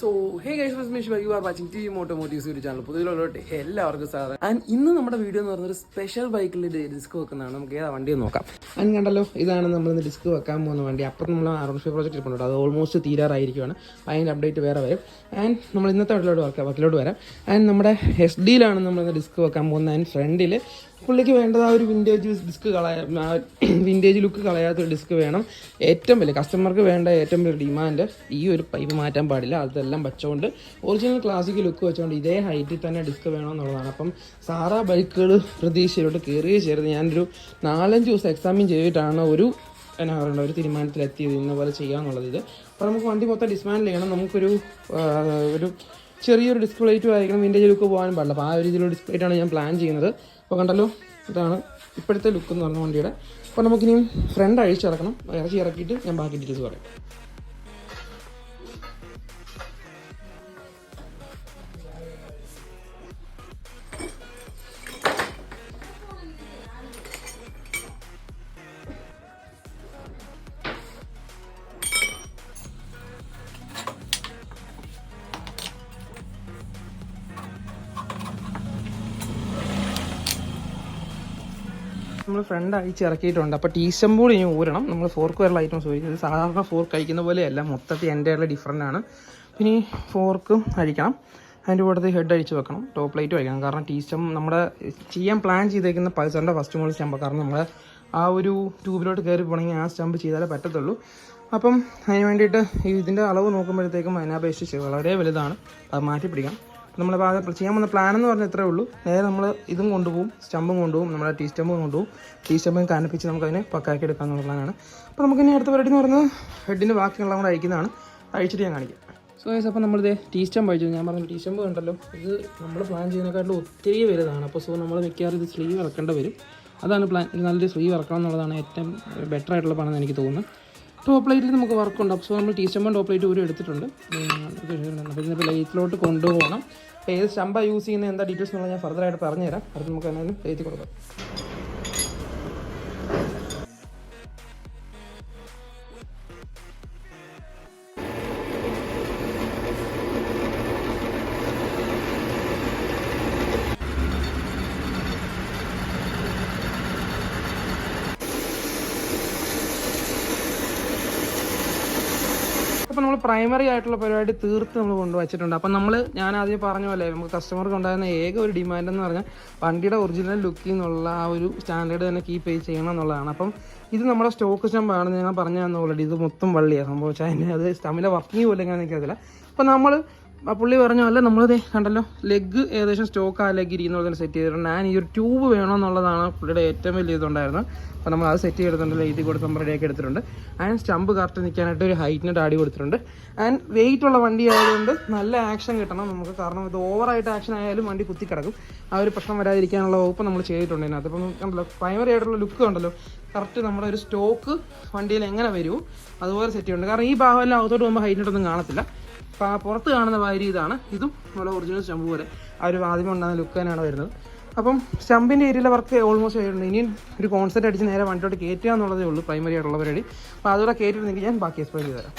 So hey guys miss you are watching T Motomotives ഒരു channel പുതിയതിലോട്ട് എല്ലാവർക്കും sir and ഇന്ന് നമ്മുടെ വീഡിയോ എന്ന് പറയുന്നത് സ്പെഷ്യൽ ബൈക്കിൽ ഡിസ്ക് വെക്കുന്നതാണ്. നമുക്ക് ഏതാ വണ്ടി നോക്കാം. ആൻഡ് കണ്ടല്ലോ, ഇതാണ് നമ്മളിന്ന് ഡിസ്ക് വെക്കാൻ പോകുന്ന വണ്ടി. അപ്പം നമ്മൾ R15 പ്രോജക്റ്റ് ഇരിപ്പുണ്ട്, അത് ഓൾമോസ്റ്റ് തീരാറായിരിക്കുകയാണ്. അതിൻ്റെ അപ്ഡേറ്റ് വേറെ വരും. ആൻഡ് നമ്മൾ ഇന്നത്തെ വർക്കിലോട്ട് വരാം. ആൻഡ് നമ്മുടെ SD-യിലാണ് നമ്മളിന്ന് ഡിസ്ക് വെക്കാൻ പോകുന്നത്. ആൻഡ് ഫ്രണ്ടിൽ പുള്ളിക്ക് വേണ്ടത് ആ ഒരു വിൻറ്റേജ് ലുക്ക് കളയാത്തൊരു ഡിസ്ക് വേണം. ഏറ്റവും വലിയ കസ്റ്റമർക്ക് വേണ്ട ഏറ്റവും വലിയ ഡിമാൻഡ് ഈ ഒരു പൈപ്പ് മാറ്റാൻ പാടില്ല, അതെല്ലാം വെച്ചുകൊണ്ട് ഒറിജിനൽ ക്ലാസിക് ലുക്ക് വെച്ചുകൊണ്ട് ഇതേ ഹൈറ്റിൽ തന്നെ ഡിസ്ക് വേണമെന്നുള്ളതാണ്. അപ്പം സാറാ ബൈക്കുകൾ പ്രതീക്ഷയിലോട്ട് കയറിയേ ചേർന്ന് ഞാനൊരു 4-5 ദിവസം എക്സാമിൻ ചെയ്തിട്ടാണ് ഒരു തീരുമാനത്തിലെത്തിയത് ഇന്ന പോലെ ചെയ്യാമെന്നുള്ളത്. ഇത് അപ്പോൾ നമുക്ക് വണ്ടി മൊത്തം ഡിസ്മാൻഡിൽ ചെയ്യണം. നമുക്കൊരു ചെറിയൊരു ഡിസ്ക് പ്ലേറ്റ് ആയിരിക്കണം, വിൻറ്റേജ് ലുക്ക് പോകാനും പാടില്ല. അപ്പോൾ ആ ഒരു രീതിയിലുള്ള ഡിസ്ക് പ്ലേറ്റാണ് ഞാൻ പ്ലാൻ ചെയ്യുന്നത്. അപ്പോൾ കണ്ടല്ലോ, ഇതാണ് ഇപ്പോഴത്തെ ലുക്ക് എന്ന് പറഞ്ഞ വണ്ടിയുടെ. അപ്പോൾ നമുക്കിനിയും ഫ്രണ്ട് അഴിച്ചിറക്കണം. ഇറക്കിയിട്ട് ഞാൻ ബാക്കി ഡീറ്റെയിൽസ് പറയാം. നമ്മൾ ഫ്രണ്ട് അഴിച്ചിറക്കിയിട്ടുണ്ട്. അപ്പോൾ ടീസ്റ്റംബോൾ ഇനി ഊരണം. നമ്മൾ ഫോർക്ക് വരെയുള്ള ഐറ്റംസ് ഉപയോഗിച്ചത് സാധാരണ ഫോർക്ക് കഴിക്കുന്ന പോലെയല്ല, മൊത്തത്തിൽ എൻ്റെ ഡിഫറൻ്റ് ആണ്. പിന്നെ ഈ ഫോർക്കും അഴിക്കണം, അതിൻ്റെ കൂട്ടത്തിൽ ഹെഡ് അഴിച്ച് വെക്കണം, ടോപ്പ് ലൈറ്റും അഴിക്കണം. കാരണം നമ്മുടെ ചെയ്യാൻ പ്ലാൻ ചെയ്തേക്കുന്ന പൾസറിൻ്റെ ഫസ്റ്റ് മോഡൽ സ്റ്റമ്പ്. കാരണം നമ്മൾ ആ ഒരു ട്യൂബിലോട്ട് കയറി പോകണമെങ്കിൽ ആ സ്റ്റമ്പ് ചെയ്താലേ പറ്റത്തുള്ളൂ. അപ്പം അതിന് വേണ്ടിയിട്ട് ഇതിൻ്റെ അളവ് നോക്കുമ്പോഴത്തേക്കും അതിനപേക്ഷിച്ച് വളരെ വലുതാണ്, അത് മാറ്റി പിടിക്കാം. നമ്മളിപ്പോൾ ചെയ്യാൻ പോകുന്ന പ്ലാൻ എന്ന് പറഞ്ഞാൽ ഇത്രയേ ഉള്ളൂ. നേരെ നമ്മൾ ഇതും കൊണ്ടുപോകും, സ്റ്റമ്പും കൊണ്ടുപോകും, നമ്മുടെ ടീ സ്റ്റമ്പും കൊണ്ടുപോകും. ടീ സ്റ്റമ്പും കനപ്പിച്ച് നമുക്കതിനെ പക്കാക്കി എടുക്കാമെന്നുള്ള പ്ലാനാണ്. അപ്പോൾ നമുക്കിനി അടുത്ത പരിപാടി എന്ന് പറയുന്നത് ഹെഡിൻ്റെ ബാക്കിയുള്ള കൂടെ അഴിക്കുന്നതാണ്. അഴിച്ചിട്ട് ഞാൻ കാണിക്കാം. സോ ഗൈസ്, അപ്പോൾ നമ്മളിത് ടീ സ്റ്റമ്പ് അഴിച്ചു. ഞാൻ പറഞ്ഞു ടീ സ്റ്റമ്പ് കണ്ടല്ലോ, ഇത് നമ്മൾ പ്ലാൻ ചെയ്യുന്നതിനെക്കാട്ടിലും ഒത്തിരി വലുതാണ്. അപ്പോൾ നമ്മൾ മിക്കവാറും ഇത് സ്ലീവ് ഇറക്കേണ്ടി വരും. അതാണ് പ്ലാൻ. ഇത് നല്ലൊരു സ്ലീവ് ഇറക്കണം എന്നുള്ളതാണ് ഏറ്റവും ബെറ്റർ ആയിട്ടുള്ള പണമെന്ന് എനിക്ക് തോന്നുന്നു. ടോപ്പ് ലൈറ്റിൽ നമുക്ക് വർക്കുണ്ട്. അപ്പോൾ നമ്മൾ ടീ സ്റ്റമ്പും ടോപ്പ് ലൈറ്റ് ഒരു എടുത്തിട്ടുണ്ട്. അപ്പോൾ ഇതിനിപ്പോൾ ലൈറ്റിലോട്ട് കൊണ്ടുപോകണം. അപ്പോൾ ഏത് സ്റ്റമ്പാണ് യൂസ് ചെയ്യുന്നത്, എന്താ ഡീറ്റെയിൽസ് എന്നുള്ളത് ഞാൻ ഫർദറായിട്ട് പറഞ്ഞുതരാം. അത് നമുക്ക് എന്നാലും എഴുതി കൊടുക്കാം. അപ്പോൾ നമ്മൾ പ്രൈമറി ആയിട്ടുള്ള പരിപാടി തീർത്ത് നമ്മൾ കൊണ്ടുവച്ചിട്ടുണ്ട്. അപ്പം ഞാൻ ആദ്യം പറഞ്ഞ പോലെ നമുക്ക് കസ്റ്റമർക്ക് ഉണ്ടായിരുന്ന ഏക ഒരു ഡിമാൻഡ് എന്ന് പറഞ്ഞാൽ വണ്ടിയുടെ ഒറിജിനൽ ലുക്കിൽ നിന്നുള്ള ആ ഒരു സ്റ്റാൻഡേർഡ് തന്നെ കീപ്പ് ചെയ്യണം എന്നുള്ളതാണ്. അപ്പം ഇത് നമ്മുടെ സ്റ്റോക്ക് സ്റ്റമ്പാണെന്ന് ഞാൻ പറഞ്ഞു തന്ന ഓൾറെഡി. ഇത് മൊത്തം വള്ളിയാണ് സംഭവിച്ചാൽ അതിന് അത് സ്റ്റമ്മിലെ വർക്കിംഗ് പോലെ എങ്ങനെ എനിക്കറിയില്ല. അപ്പം പുള്ളി പറഞ്ഞ പോലെ നമ്മളിത് കണ്ടല്ലോ, ലെഗ് ഏകദേശം സ്റ്റോക്ക് ആ ലെഗ് ഇരിക്കുന്ന തന്നെ സെറ്റ് ചെയ്തിട്ടുണ്ട്. ഞാൻ ഈ ഒരു ട്യൂബ് വേണമെന്നുള്ളതാണ് പുള്ളിയുടെ ഏറ്റവും വലിയ ഇതുണ്ടായിരുന്നത്. അപ്പോൾ നമ്മൾ അത് സെറ്റ് ചെയ്തിട്ടുണ്ട്, എഴുതി കൊടുത്ത് നമ്മൾ റെഡിയാക്കി എടുത്തിട്ടുണ്ട്. ആൻഡ് സ്റ്റമ്പ് കറക്റ്റ് നിൽക്കാനായിട്ട് ഒരു ഹൈറ്റിന് ആടി കൊടുത്തിട്ടുണ്ട്. ആൻഡ് വെയിറ്റ് ഉള്ള വണ്ടി ആയതുകൊണ്ട് നല്ല ആക്ഷൻ കിട്ടണം നമുക്ക്. കാരണം ഇത് ഓവറായിട്ട് ആക്ഷൻ ആയാലും വണ്ടി കുത്തിക്കിടക്കും. ആ ഒരു പ്രശ്നം വരാതിരിക്കാനുള്ള വകുപ്പ് നമ്മൾ ചെയ്തിട്ടുണ്ട് ഇതിനകത്ത്. അപ്പം കണ്ടല്ലോ, പ്രൈമറി ആയിട്ടുള്ള ലുക്ക് കണ്ടല്ലോ, കറക്റ്റ് നമ്മുടെ ഒരു സ്റ്റോക്ക് വണ്ടിയിൽ എങ്ങനെ വരുമോ അതുപോലെ സെറ്റ് ചെയ്യുന്നുണ്ട്. കാരണം ഈ ഭാഗമെല്ലാം അകത്തോട്ട് പോകുമ്പോൾ ഹൈറ്റിനൊന്നും കാണത്തില്ല. അപ്പോൾ ആ പുറത്ത് കാണുന്ന വാരി ഇതാണ്. ഇതും നമ്മുടെ ഒറിജിനൽ സ്റ്റമ്പ് പോലെ ആ ഒരു ആദ്യമേ ഉണ്ടാകുന്ന ലുക്ക് തന്നെയാണ് വരുന്നത്. അപ്പം സ്റ്റമ്പിൻ്റെ ഏരിയയിലെ വർക്ക് ഓൾമോസ്റ്റ് ആയിട്ടുണ്ട്. ഇനിയും ഒരു കോൺസെപ്റ്റ് അടിച്ച് നേരെ വണ്ടിയോട്ട് കയറ്റുക എന്നുള്ളതേ ഉള്ളൂ പ്രൈമറി ആയിട്ടുള്ള പരിപാടി. അപ്പോൾ അതുകൂടെ കയറ്റിയിരുന്നെങ്കിൽ ഞാൻ ബാക്കി എക്സ്പ്ലെയിൻ ചെയ്ത് തരാം.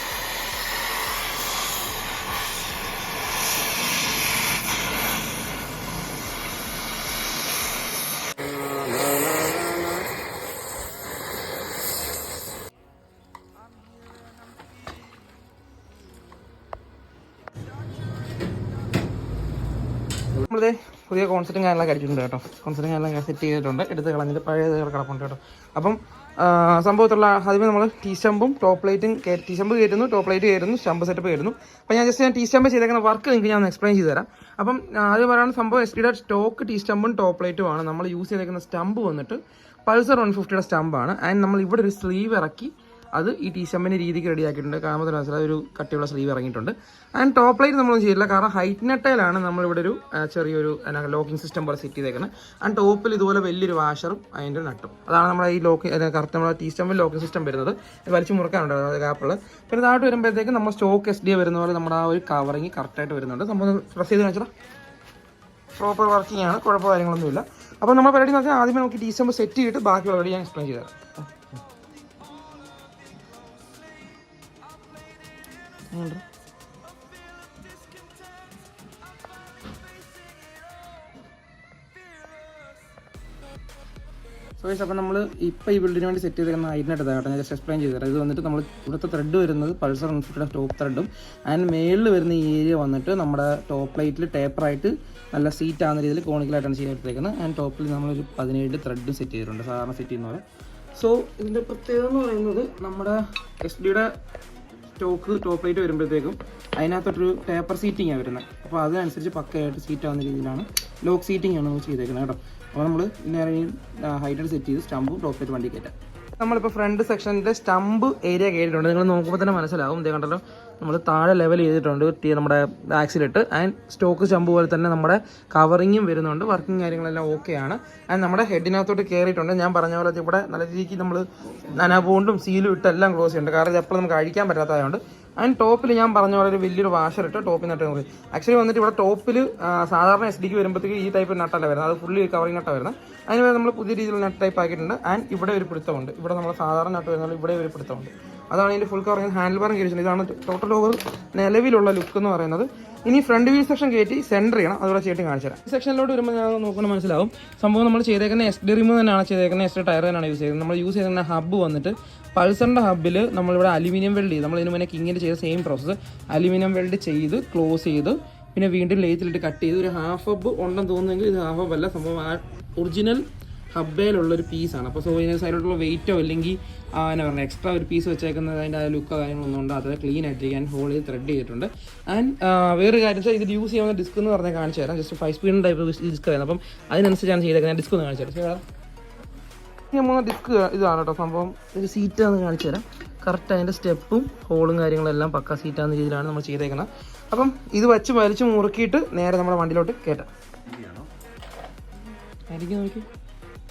നമ്മളിത് പുതിയ കോൺസെപ്റ്റും കാര്യങ്ങളൊക്കെ അടിച്ചിട്ടുണ്ട് കേട്ടോ. കോൺസെപ്റ്റും കാര്യങ്ങളൊക്കെ സെറ്റ് ചെയ്തിട്ടുണ്ട്, എടുത്ത് കളഞ്ഞിട്ട് പഴയത് കിടപ്പുണ്ട് കേട്ടോ. അപ്പം സംഭവത്തുള്ള ആദ്യമേ നമ്മൾ ടീ സ്റ്റമ്പും ടോപ്പ് ലൈറ്റും ടീ സ്റ്റമ്പ് കയറ്റുന്നു, ടോപ്പ് ലൈറ്റ് കയറുന്നു, സ്റ്റമ്പ് സെറ്റപ്പ് കയറുന്നു. അപ്പോൾ ഞാൻ ടീ സ്റ്റമ്പ് ചെയ്തേക്കുന്ന വർക്ക് നിങ്ങൾക്ക് ഞാൻ എക്സ്പ്ലെയിൻ ചെയ്ത് തരാം. അപ്പം ആദ്യം പറയുന്ന സംഭവം SD-യുടെ സ്റ്റോക്ക് ടീ സ്റ്റമ്പും ടോപ്പ് ലൈറ്റും ആണ്. നമ്മൾ യൂസ് ചെയ്തേക്കുന്ന സ്റ്റമ്പ് വന്നിട്ട് പൾസർ 150-യുടെ സ്റ്റമ്പാണ്. ആൻഡ് നമ്മൾ ഇവിടെ ഒരു സ്ലീവ് ഇറക്കി അത് ഈ ടീ സ്റ്റമ്പിൻ്റെ രീതിക്ക് റെഡിയാക്കിയിട്ടുണ്ട്. കാണുമ്പോൾ മനസ്സിലായി ഒരു കട്ടിയുള്ള സ്ലീവ് ഇറങ്ങിയിട്ടുണ്ട്. ആൻഡ് ടോപ്പ് ലൈറ്റ് നമ്മളൊന്നും ചെയ്തില്ല, കാരണം ഹൈറ്റ് നെട്ടയിലാണ് നമ്മളിവിടെ ഒരു ചെറിയൊരു ലോക്കിംഗ് സിസ്റ്റം പോലെ സെറ്റ് ചെയ്തേക്കുന്നത്. ആൻഡ് ടോപ്പിൽ ഇതുപോലെ വലിയൊരു വാഷറും അതിൻ്റെ നട്ടും, അതാണ് നമ്മുടെ ഈ കറക്റ്റ് നമ്മുടെ ടീ സ്റ്റമ്പിൽ ലോക്കിംഗ് സിസ്റ്റം വരുന്നത്. വലിച്ചു മുറുക്കാനുണ്ട് ഗ്യാപ്പുള്ളത്. പിന്നെ താഴോട്ട് വരുമ്പോഴത്തേക്ക് നമ്മൾ സ്റ്റോക്ക് SD വരുന്ന പോലെ നമ്മുടെ ആ ഒരു കവറിങ് കറക്റ്റായിട്ട് വരുന്നുണ്ട്. സംഭവം പ്രസ് ചെയ്ത് കാണിച്ചാൽ പ്രോപ്പർ വർക്കിംഗ് ആണ്, കുഴപ്പമോ കാര്യങ്ങളൊന്നുമില്ല. അപ്പോൾ നമ്മൾ പരിപാടി എന്ന് വെച്ചാൽ ആദ്യമേ നമുക്ക് ടീ സ്റ്റമ്പ് സെറ്റ് ചെയ്തിട്ട് ബാക്കിയുള്ള പരിപാടി ഞാൻ എക്സ്പ്ലെയിൻ ചെയ്ത് തരാം. സോ ഗൈസ് അപ്പോൾ നമ്മൾ ഇപ്പോൾ ഈ ബിൽഡിന് വേണ്ടി സെറ്റ് ചെയ്തിരിക്കുന്ന ഐഡിനായിട്ട് കേട്ടോ ഞാൻ ജസ്റ്റ് എക്സ്പ്ലെയിൻ ചെയ്തു തരാം. ഇത് വന്നിട്ട് നമ്മൾ ഇവിടുത്തെ ത്രെഡ് വരുന്നത് പൾസർ 150 ടോപ്പ് ത്രെഡും ആൻഡ് മേളിൽ വരുന്ന ഈ ഏരിയ വന്നിട്ട് നമ്മുടെ ടോപ്പ് ലൈറ്റിൽ ടേപ്പറായിട്ട് നല്ല സീറ്റ് ആകുന്ന രീതിയിൽ കോണിക്കലായിട്ടാണ് ചെയ്തിരിക്കുന്നത്. ആൻഡ് ടോപ്പിൽ നമ്മളൊരു 17 ത്രെഡ് സെറ്റ് ചെയ്തിട്ടുണ്ട് സാധാരണ സെറ്റ് ചെയ്യുന്ന പോലെ. സോ ഇതിൻ്റെ പ്രത്യേകത എന്ന് പറയുന്നത് നമ്മുടെ SD-യുടെ സ്റ്റോക്ക് ടോപ്പ് ലൈറ്റ് വരുമ്പോഴത്തേക്കും അതിനകത്തൊരു ടേപ്പർ സീറ്റിംഗാണ് വരുന്നത്. അപ്പോൾ അതിനനുസരിച്ച് പക്കയായിട്ട് സീറ്റ് ആവുന്ന രീതിയിലാണ് ലോക്ക് സീറ്റിംഗ് ആണ് നമ്മൾ ചെയ്തേക്കുന്നത് കേട്ടോ. അപ്പോൾ നമ്മൾ നേരെ ഹൈറ്റ് സെറ്റ് ചെയ്ത് സ്റ്റമ്പും ടോപ്പ് ലൈറ്റ് വണ്ടി കയറ്റാം. നമ്മളിപ്പോൾ ഫ്രണ്ട് സെക്ഷനിൻ്റെ സ്റ്റമ്പ് ഏരിയ കയറിയിട്ടുണ്ട്. നിങ്ങൾ നോക്കുമ്പോൾ തന്നെ മനസ്സിലാവും. ഇതേ കണ്ടല്ലോ നമ്മൾ താഴെ ലെവൽ ചെയ്തിട്ടുണ്ട് നമ്മുടെ ആക്സിലിട്ട്. ആൻഡ് സ്റ്റോക്ക് സ്റ്റമ്പ് പോലെ തന്നെ നമ്മുടെ കവറിങ്ങും വരുന്നുണ്ട്. വർക്കിംഗ് കാര്യങ്ങളെല്ലാം ഓക്കെയാണ്. ആൻഡ് നമ്മുടെ ഹെഡിനകത്തോട്ട് കയറിയിട്ടുണ്ട്. ഞാൻ പറഞ്ഞ പോലെ ഇവിടെ നല്ല രീതിക്ക് നമ്മൾ നനബോണ്ടും സീലും ഇട്ട് എല്ലാം ക്ലോസ് ചെയ്യുന്നുണ്ട്. കാരണം ഇത് എപ്പോഴും നമുക്ക് അഴിക്കാൻ പറ്റാത്തതായതുകൊണ്ട്. ആൻഡ് ടോപ്പിൽ ഞാൻ പറഞ്ഞ പോലെ ഒരു വലിയൊരു വാഷർ ഇട്ട് ടോപ്പിൽ നട്ട് നോക്കി. ആക്ച്വലി വന്നിട്ട് ഇവിടെ ടോപ്പിൽ സാധാരണ SD-ക്ക് വരുമ്പോഴത്തേക്ക് ഈ ടൈപ്പ് നട്ടല്ല വരുന്നത്. അത് ഫുള്ളി കവറിങ് നട്ടാണ് വരുന്നത്. അതിന് നമ്മൾ പുതിയ രീതിയിൽ നട്ട് ടൈപ്പ് ആക്കിയിട്ടുണ്ട്. ആൻഡ് ഇവിടെ ഒരു പിടുത്തമുണ്ട്. ഇവിടെ നമ്മൾ സാധാരണ നട്ട് വരുന്നത് ഇവിടെ ഒരു പിടുത്തമുണ്ട്. അതാണ് ഇതിൻ്റെ ഫുൾ കവറിങ് ഹാൻഡിൽ ബാറും കയറിയിട്ടുണ്ട്. ഇതാണ് ടോട്ടൽ ഓവർ നിലവിലുള്ള ലുക്ക് എന്ന് പറയുന്നത്. ഇനി ഫ്രണ്ട് വീൽ സെക്ഷൻ കയറ്റി സെൻറ്റർ ചെയ്യണം. അതുപോലെ ചേട്ടി കാണിച്ചു തരാം. ഈ സെക്ഷനിലോട്ട് വരുമ്പോൾ ഞാൻ നോക്കണം മനസ്സിലാവും. സംഭവം നമ്മൾ ചെയ്തേക്കുന്ന SD റിമൂവ് തന്നെയാണ് ചെയ്തേക്കുന്നത്. SD ടയർ തന്നെയാണ് യൂസ് ചെയ്തത്. നമ്മൾ യൂസ് ചെയ്തിരുന്ന ഹബ്ബ് വന്നിട്ട് പൾസറിൻ്റെ ഹബ്ബിൽ നമ്മളിവിടെ അലുമിനിയം വെൽഡ് ചെയ്ത് നമ്മൾ ഇതിന് മുന്നേ കിങ്ങിൻ്റെ ചെയ്ത സെയിം പ്രോസസ്സ് അലുമിനിയം വെൽഡ് ചെയ്ത് ക്ലോസ് ചെയ്ത് പിന്നെ വീണ്ടും ലേത്തിലിട്ട് കട്ട് ചെയ്ത് ഒരു ഹാഫ് ഹബ്ബ് ഉണ്ടെന്ന് തോന്നുന്നെങ്കിൽ ഇത് ഹാഫ് ഹബ്ബ് അല്ല. സംഭവം ആ ഒറിജിനൽ ഹബ്ബേലുള്ളൊരു പീസാണ്. അപ്പോൾ സോ ഇതിന് സൈഡിലോട്ടുള്ള വെയിറ്റോ അല്ലെങ്കിൽ എന്നാ പറയുക എക്സ്ട്രാ ഒരു പീസ് വെച്ചേക്കുന്നത് അതിൻ്റെ ആ ലുക്കോ കാര്യങ്ങളൊന്നും ഉണ്ട്. അത് ക്ലീൻ ആയിട്ടിരിക്കാൻ ഹോൾ ചെയ്ത് ത്രെഡ് ചെയ്തിട്ടുണ്ട്. ആൻഡ് വേറൊരു കാര്യം വെച്ചാൽ ഇത് യൂസ് ചെയ്യാവുന്ന ഡിസ്ക് എന്ന് പറഞ്ഞാൽ കാണിച്ചു തരാം. ജസ്റ്റ് 5 സ്പീഡ് ടൈപ്പ് ഡിസ്ക് ആയിരുന്നു. അപ്പം അതിനനുസരിച്ചാണ് ചെയ്തേക്കുന്നത്. ഡിസ്ക് ഒന്ന് കാണിച്ചു തരാം. ഞാൻ മൂന്ന് ഡിസ്ക് ഇതാണ് കേട്ടോ സംഭവം. ഒരു സീറ്റാന്ന് കാണിച്ചു തരാം. കറക്റ്റ് അതിൻ്റെ സ്റ്റെപ്പും ഹോളും കാര്യങ്ങളെല്ലാം പക്ക സീറ്റാകുന്ന രീതിയിലാണ് നമ്മൾ ചെയ്തേക്കുന്നത്. അപ്പം ഇത് വെച്ച് വലിച്ച് മുറുക്കിയിട്ട് നേരെ നമ്മുടെ വണ്ടിയിലോട്ട് കയറ്റാം. ആയിരിക്കും നോക്കി.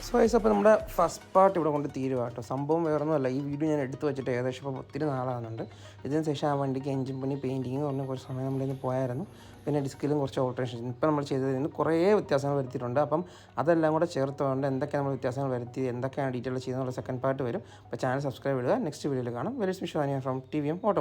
സോ ഗൈസ് അപ്പോൾ നമ്മുടെ ഫസ്റ്റ് പാർട്ട് ഇവിടെ കൊണ്ട് തീരുക കേട്ടോ. സംഭവം വേറൊന്നുമല്ല. ഈ വീഡിയോ ഞാൻ എടുത്ത് വെച്ചിട്ട് ഏകദേശം ഇപ്പോൾ ഒത്തിരി നാളാകുന്നുണ്ട്. ഇതിന് ശേഷം ആ വണ്ടിക്ക് എഞ്ചിൻ പണി പെയിൻറ്റിങ് പറഞ്ഞ കുറച്ച് സമയം നമ്മളിന്ന് പോയായിരുന്നു. പിന്നെ ഡിസ്കിലും കുറച്ച് ഓൾട്രേഷൻ ഇപ്പോൾ നമ്മൾ ചെയ്തതിൽ നിന്ന് കുറേ വ്യത്യാസങ്ങൾ വരുത്തിയിട്ടുണ്ട്. അപ്പം അതെല്ലാം കൂടെ ചേർത്തുകൊണ്ട് എന്തൊക്കെയാണ് നമ്മൾ വ്യത്യാസങ്ങൾ വരുത്തി എന്തൊക്കെയാണ് ഡീറ്റെയിൽ ചെയ്യുന്നുള്ള സെക്കൻഡ് പാർട്ട് വരും. അപ്പോൾ ചാനൽ സബ്സ്ക്രൈബ് ചെയ്യുക. നെക്സ്റ്റ് വീഡിയോയിൽ കാണാം. Very special from TVM auto.